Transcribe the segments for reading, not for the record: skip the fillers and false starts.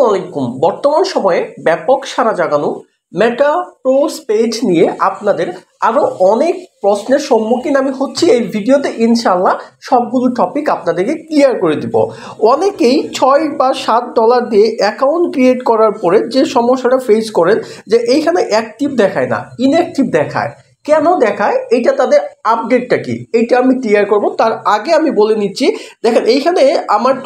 আসসালামু আলাইকুম। বর্তমান সময়ে ব্যাপক সাড়া জাগানো মেটা প্রোস পেজ নিয়ে আপনাদের আরও অনেক প্রশ্নের সম্মুখীন আমি হচ্ছি। এই ভিডিওতে ইনশাল্লাহ সবগুলো টপিক আপনাদেরকে ক্লিয়ার করে দিব। অনেকেই $6 বা $7 দিয়ে অ্যাকাউন্ট ক্রিয়েট করার পরে যে সমস্যাটা ফেস করেন যে এইখানে অ্যাক্টিভ দেখায় না, ইনঅ্যাক্টিভ দেখায়। কেন দেখায়, এইটা তাদের আপডেটটা কি, এইটা আমি ক্লিয়ার করব। তার আগে আমি বলে নিচ্ছি, দেখেন এইখানে আমার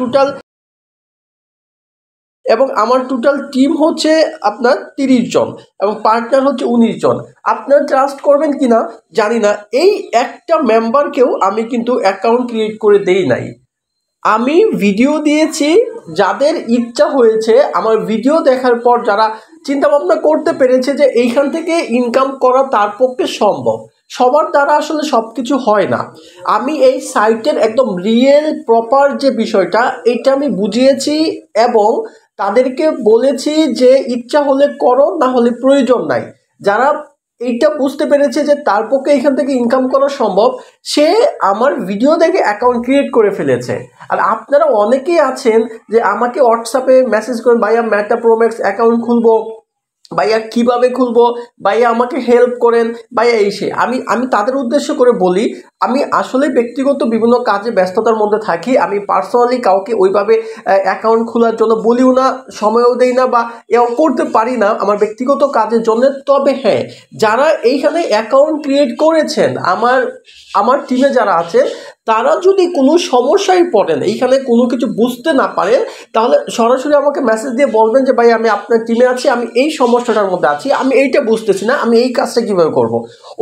টোটাল টিম হচ্ছে আপনার 30 জন এবং পার্টনার হচ্ছে 19 জন। আপনারা ট্রাস্ট করবেন কিনা জানি না, এই একটা মেম্বারকেও আমি কিন্তু অ্যাকাউন্ট ক্রিয়েট করে দেই নাই। আমি ভিডিও দিয়েছি, যাদের ইচ্ছা হয়েছে আমার ভিডিও দেখার পর যারা চিন্তা ভাবনা করতে পেরেছে যে এইখান থেকে ইনকাম করা তার পক্ষে সম্ভব। সবার দ্বারা আসলে সব কিছু হয় না। আমি এই সাইটের একদম রিয়েল প্রপার যে বিষয়টা, এটা আমি বুঝিয়েছি এবং তাদেরকে বলেছি যে ইচ্ছা হলে করো, না হলে প্রয়োজন নাই। যারা এইটা বুঝতে পেরেছে যে তার পক্ষে এখান থেকে ইনকাম করা সম্ভব, সে আমার ভিডিও দেখে অ্যাকাউন্ট ক্রিয়েট করে ফেলেছে। আর আপনারা অনেকেই আছেন যে আমাকে হোয়াটসঅ্যাপে মেসেজ করেন, ভাইয়া মেটা প্রো ম্যাক্স অ্যাকাউন্ট খুলবো, ভাইয়া কিভাবে খুলবো, ভাইয়া আমাকে হেল্প করেন, ভাইয়া এই সে। আমি তাদের উদ্দেশ্য করে বলি, আমি আসলে ব্যক্তিগত বিভিন্ন কাজে ব্যস্ততার মধ্যে থাকি। আমি পার্সোনালি কাউকে ওইভাবে অ্যাকাউন্ট খোলার জন্য বলিও না, সময়ও দেই না, বা এও করতে পারি না আমার ব্যক্তিগত কাজের জন্য। তবে হ্যাঁ, যারা এইখানে অ্যাকাউন্ট ক্রিয়েট করেছেন, আমার টিমে যারা আছে, তারা যদি কোনো সমস্যায় পড়েন, এইখানে কোনো কিছু বুঝতে না পারেন, তাহলে সরাসরি আমাকে মেসেজ দিয়ে বলবেন যে ভাই আমি আপনার টিমে আছি, আমি এই সমস্যাটার মধ্যে আছি, আমি এইটা বুঝতেছি না, আমি এই কাজটা কীভাবে করব।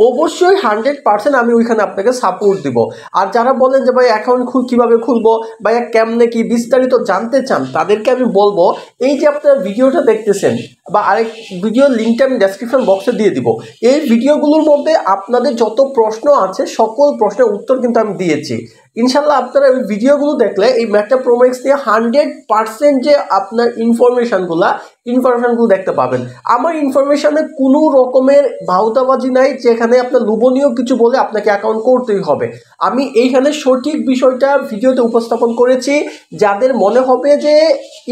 অবশ্যই 100% আমি ওইখানে আপনাকে সাপোর্ট দিব। আর যারা বলেন যে ভাই অ্যাকাউন্ট কীভাবে খুলবো, ভাইয়া কেমনে কি বিস্তারিত জানতে চান, তাদেরকে আমি বলবো এই যে আপনারা ভিডিওটা দেখতেছেন বা আরেক ভিডিওর লিঙ্কটা আমি ডেসক্রিপশন বক্সে দিয়ে দিব। এই ভিডিওগুলোর মধ্যে আপনাদের যত প্রশ্ন আছে সকল প্রশ্নের উত্তর কিন্তু আমি দিয়েছি। ইনশাল্লাহ আপনারা ওই ভিডিওগুলো দেখলে এই মেটা প্রো ম্যাক্স নিয়ে 100% যে আপনার ইনফরমেশনগুলো দেখতে পাবেন। আমার ইনফরমেশনে কোনো রকমের ভাউতাবাজি নাই যেখানে আপনার লোভনীয় কিছু বলে আপনাকে অ্যাকাউন্ট করতেই হবে। আমি এইখানে সঠিক বিষয়টা ভিডিওতে উপস্থাপন করেছি। যাদের মনে হবে যে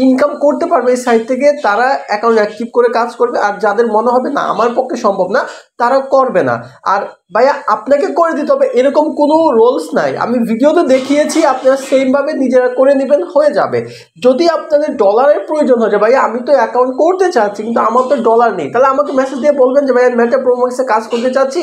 ইনকাম করতে পারবে এই সাইট থেকে, তারা অ্যাকাউন্ট অ্যাক্টিভ করে কাজ করবে। আর যাদের মনে হবে না আমার পক্ষে সম্ভব না, তারা করবে না। আর ভাইয়া আপনাকে করে দিতে হবে এরকম কোনো রুলস নাই। আমি ভিডিওতে দেখিয়েছি, আপনারা সেমভাবে নিজেরা করে নেবেন, হয়ে যাবে। যদি আপনাদের ডলারের প্রয়োজন হয় যে ভাইয়া আমি তো অ্যাকাউন্ট করতে চাচ্ছি কিন্তু আমার তো ডলার নেই, তাহলে আমাকে মেসেজ দিয়ে বলবেন যে ভাইয়া মেটা প্রো ম্যাক্সে কাজ করতে চাচ্ছি,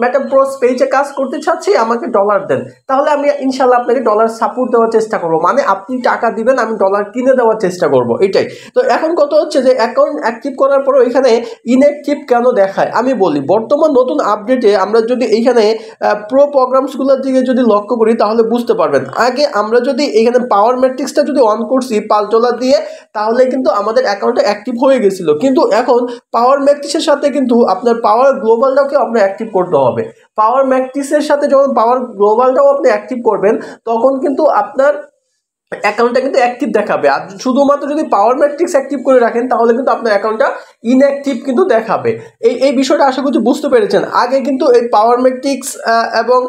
মেটা প্রোস পেজে কাজ করতে চাচ্ছি, আমাকে ডলার দেন। তাহলে আমি ইনশাল্লাহ আপনাকে ডলার সাপোর্ট দেওয়ার চেষ্টা করবো। মানে আপনি টাকা দিবেন, আমি ডলার কিনে দেওয়ার চেষ্টা করব, এটাই। তো এখন কথা হচ্ছে যে অ্যাকাউন্ট অ্যাক্টিভ করার পর এখানে ইনঅ্যাক্টিভ কেন দেখায় আমি বলি। বর্তমান নতুন আপডেটে আমরা যদি এইখানে প্রো প্রোগ্রামসগুলোর দিকে যদি লক্ষ্য করি তাহলে বুঝতে পারবেন। আগে আমরা যদি এখানে পাওয়ার ম্যাট্রিক্সটা যদি অন করছি $5 দিয়ে, তাহলে কিন্তু আমাদের অ্যাকাউন্টটা অ্যাক্টিভ হয়ে গেছিলো। কিন্তু এখন পাওয়ার ম্যাট্রিক্সের সাথে কিন্তু আপনার পাওয়ার গ্লোবালটাকে আপনার অ্যাক্টিভ করতে হবে। পাওয়ার ম্যাট্রিক্সের সাথে যখন পাওয়ার গ্লোবালটাও আপনি অ্যাক্টিভ করবেন, তখন কিন্তু আপনার অ্যাকাউন্টটা কিন্তু অ্যাক্টিভ দেখাবে। আর শুধুমাত্র যদি পাওয়ার ম্যাট্রিক্স অ্যাক্টিভ করে রাখেন তাহলে কিন্তু আপনার অ্যাকাউন্টটা ইনঅ্যাক্টিভ কিন্তু দেখাবে। এই বিষয়টা আশা করছি বুঝতে পেরেছেন। আগে কিন্তু এই পাওয়ার ম্যাট্রিক্স এবং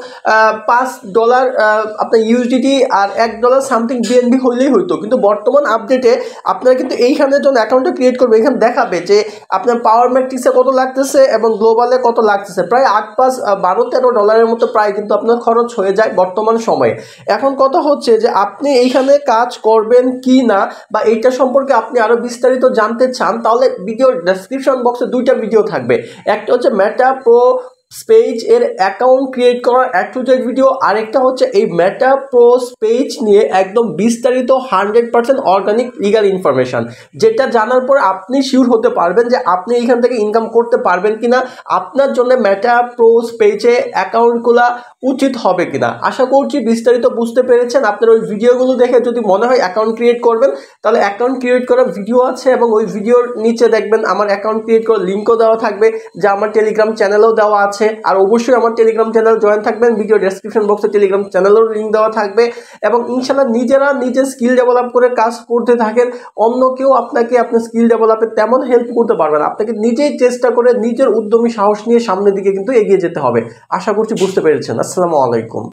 $5 আপনার ইউএসডিটি আর $1 সামথিং বিএনবি হইলেই হইতো। কিন্তু বর্তমান আপডেটে আপনারা কিন্তু এইখানে যখন অ্যাকাউন্টটা ক্রিয়েট করবে, এখানে দেখাবে যে আপনার পাওয়ার ম্যাট্রিক্সে কত লাগতেছে এবং গ্লোবালে কত লাগতেছে। প্রায় $8-5-12-13 মতো প্রায় কিন্তু আপনার খরচ হয়ে যায় বর্তমান সময়ে। এখন কথা হচ্ছে যে আপনি এইখানে কাজ করবেন কি না, বা এইটা সম্পর্কে আপনি আরো বিস্তারিত জানতে চান, তাহলে ভিডিও ডেসক্রিপশন বক্সে 2টা ভিডিও থাকবে। একটা হচ্ছে মেটা প্রো পেজ এর অ্যাকাউন্ট ক্রিয়েট করার A to Z ভিডিও, আরেকটা হচ্ছে এই মেটা প্রো পেজ নিয়ে একদম বিস্তারিত 100% অর্গানিক লিগাল ইনফরমেশন, যেটা জানার পর আপনি শিওর হতে পারবেন যে আপনি এখান থেকে ইনকাম করতে পারবেন কিনা, আপনার জন্য মেটা প্রো পেজে অ্যাকাউন্ট খোলা উচিত হবে কিনা। আশা করছি বিস্তারিত বুঝতে পেরেছেন। আপনার ওই ভিডিওগুলো দেখে যদি মনে হয় অ্যাকাউন্ট ক্রিয়েট করবেন, তাহলে অ্যাকাউন্ট ক্রিয়েট করার ভিডিও আছে এবং ওই ভিডিওর নিচে দেখবেন আমার অ্যাকাউন্ট ক্রিয়েট করার লিঙ্কও দেওয়া থাকবে, যা আমার টেলিগ্রাম চ্যানেলেও দেওয়া আছে। আর অবশ্যই আমার টেলিগ্রাম চ্যানেল জয়েন থাকবেন, ভিডিও ডেসক্রিপশন বক্সে টেলিগ্রাম চ্যানেলের লিঙ্ক দেওয়া থাকবে। এবং ইনশাল্লাহ নিজের স্কিল ডেভেলপ করে কাজ করতে থাকেন। অন্য কেউ আপনাকে আপনার স্কিল ডেভেলপে তেমন হেল্প করতে পারবেন, আপনাকে নিজেই চেষ্টা করে নিজের উদ্যমী সাহস নিয়ে সামনের দিকে কিন্তু এগিয়ে যেতে হবে। আশা করছি বুঝতে পেরেছেন। আসসালামু আলাইকুম।